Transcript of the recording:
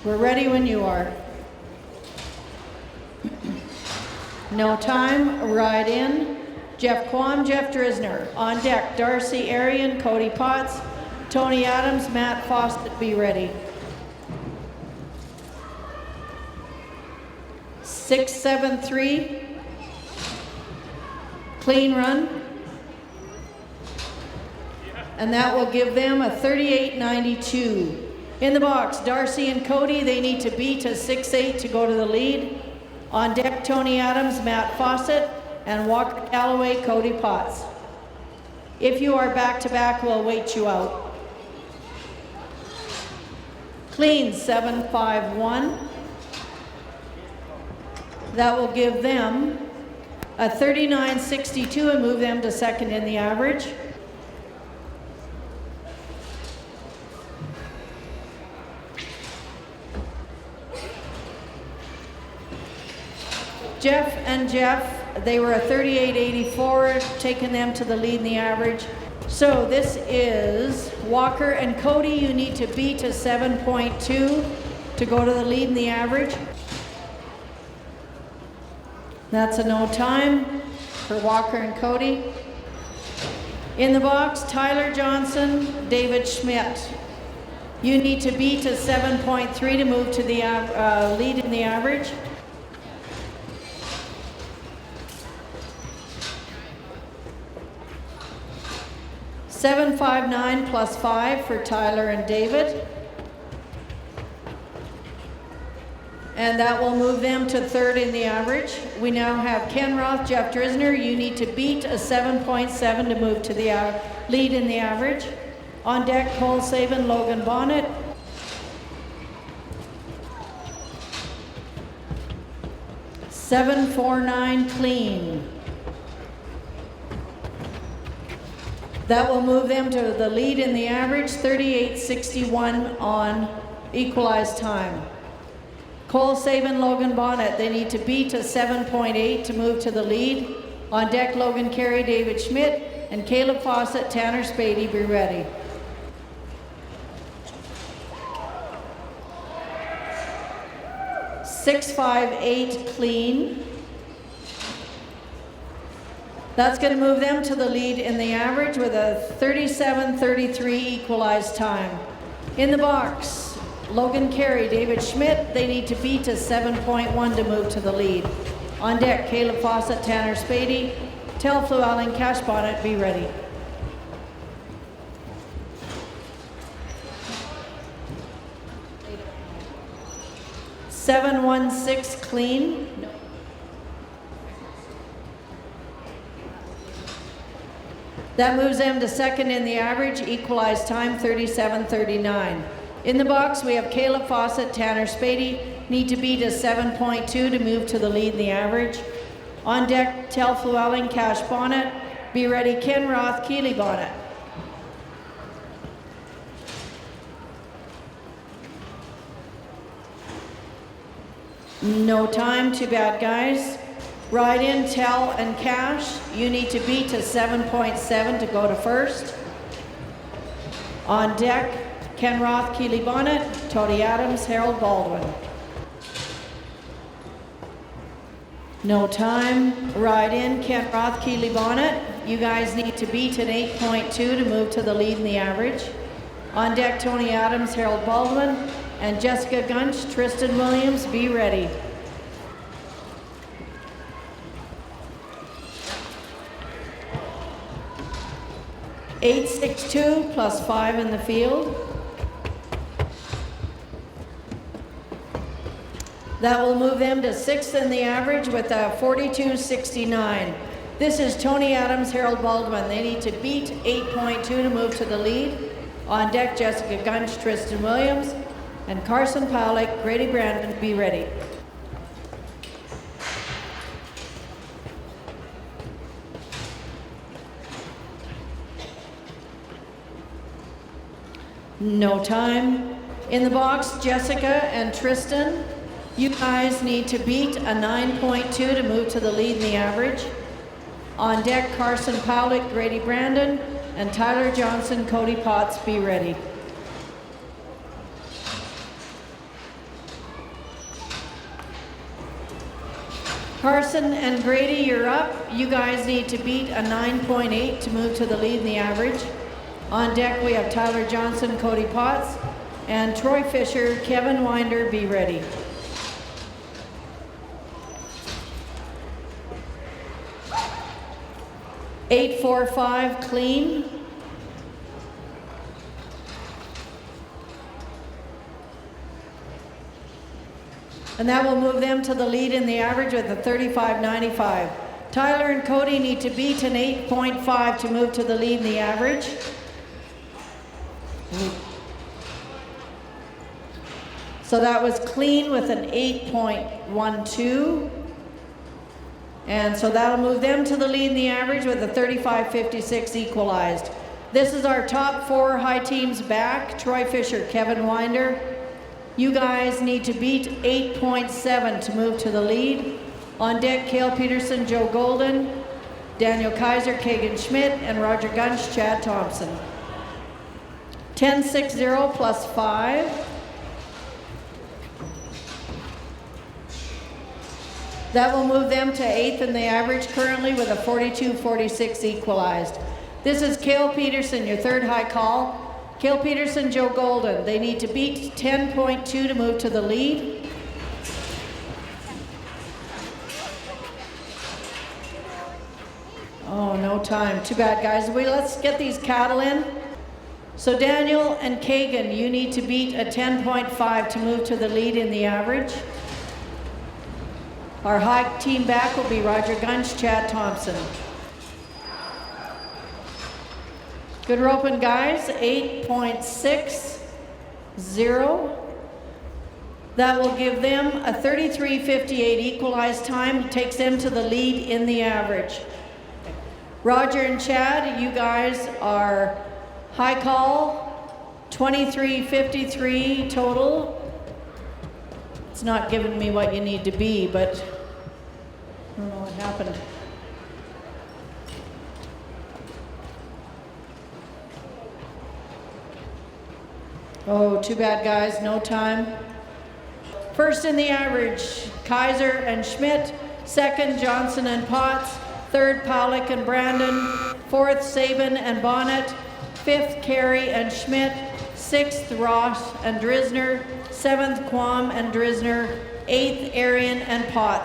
We're ready when you are. No time, ride in. Jeff Quam, Jeff Drisner. On deck, Darcy Arian, Cody Potts, Tony Adams, Matt Fawcett, be ready. 673. Clean run. And that will give them a 38.92. In the box, Darcy and Cody, they need to beat a 6.8 to go to the lead. On deck, Tony Adams, Matt Fawcett, and Walker Galloway, Cody Potts. If you are back-to-back, we'll wait you out. Clean, 751. That will give them a 39.62 and move them to second in the average. Jeff and Jeff, they were a 38.84, taking them to the lead in the average. So this is Walker and Cody, you need to beat a 7.2 to go to the lead in the average. That's a no time for Walker and Cody. In the box, Tyler Johnson, David Schmidt. You need to beat a 7.3 to move to the lead in the average. $759 plus 5 for Tyler and David. And that will move them to third in the average. We now have Ken Roth, Jeff Drisner. You need to beat a 7.7 to move to the lead in the average. On deck, Cole Sabin, Logan Bonnet. $749 clean. That will move them to the lead in the average, 38.61 on equalized time. Cole Sabin, Logan Bonnet, they need to beat a 7.8 to move to the lead. On deck, Logan Carey, David Schmidt, and Caleb Fawcett, Tanner Spady, be ready. $658 clean. That's going to move them to the lead in the average with a 37.33 equalized time. In the box, Logan Carey, David Schmidt, they need to beat a 7.1 to move to the lead. On deck, Caleb Fawcett, Tanner Spady, Tel Fluellen, Cash Bonnet, be ready. $716 clean. That moves them to second in the average, equalized time 37.39. In the box, we have Caleb Fawcett, Tanner Spady, need to beat a 7.2 to move to the lead in the average. On deck, Tel Fluellen, Cash Bonnet, be ready, Ken Roth, Keely Bonnet. No time, too bad, guys. Ride in, Tel and Cash. You need to beat a 7.7 to go to first. On deck, Ken Roth, Keely Bonnet, Tony Adams, Harold Baldwin. No time. Ride in, Ken Roth, Keely Bonnet. You guys need to beat an 8.2 to move to the lead in the average. On deck, Tony Adams, Harold Baldwin, and Jessica Gunch, Tristan Williams, be ready. $862 plus 5 in the field. That will move them to sixth in the average with a 42.69. This is Tony Adams, Harold Baldwin. They need to beat 8.2 to move to the lead. On deck, Jessica Gunch, Tristan Williams, and Carson Powlick, Grady Brandon, be ready. No time. In the box, Jessica and Tristan, you guys need to beat a 9.2 to move to the lead in the average. On deck, Carson Powlick, Grady Brandon, and Tyler Johnson, Cody Potts, be ready. Carson and Grady, you're up. You guys need to beat a 9.8 to move to the lead in the average. On deck, we have Tyler Johnson, Cody Potts, and Troy Fisher, Kevin Winder, be ready. .845 clean. And that will move them to the lead in the average with a 35.95. Tyler and Cody need to beat an 8.5 to move to the lead in the average. So that was clean with an 8.12. And so that'll move them to the lead in the average with a 35.56 equalized. This is our top 4 high teams back. Troy Fisher, Kevin Winder. You guys need to beat 8.7 to move to the lead. On deck, Cale Peterson, Joe Golden, Daniel Kaiser, Kagan Schmidt, and Roger Gunsch, Chad Thompson. 10.60 plus 5. That will move them to 8th in the average currently with a 42.46 equalized. This is Cale Peterson, your 3rd high call. Cale Peterson, Joe Golden. They need to beat 10.2 to move to the lead. Oh, no time. Too bad, guys. Let's get these cattle in. So Daniel and Kagan, you need to beat a 10.5 to move to the lead in the average. Our high team back will be Roger Gunsch, Chad Thompson. Good roping, guys. 8.60. That will give them a 33.58 equalized time. Takes them to the lead in the average. Roger and Chad, you guys are high call, 23.53 total. It's not giving me what you need to be, but I don't know what happened. Oh, too bad, guys, no time. First in the average, Kaiser and Schmidt. 2nd, Johnson and Potts. 3rd, Powlick and Brandon. 4th, Sabin and Bonnet. 5th, Carey and Schmidt. 6th, Ross and Drisner. 7th, Quam and Drisner. 8th, Arian and Potts.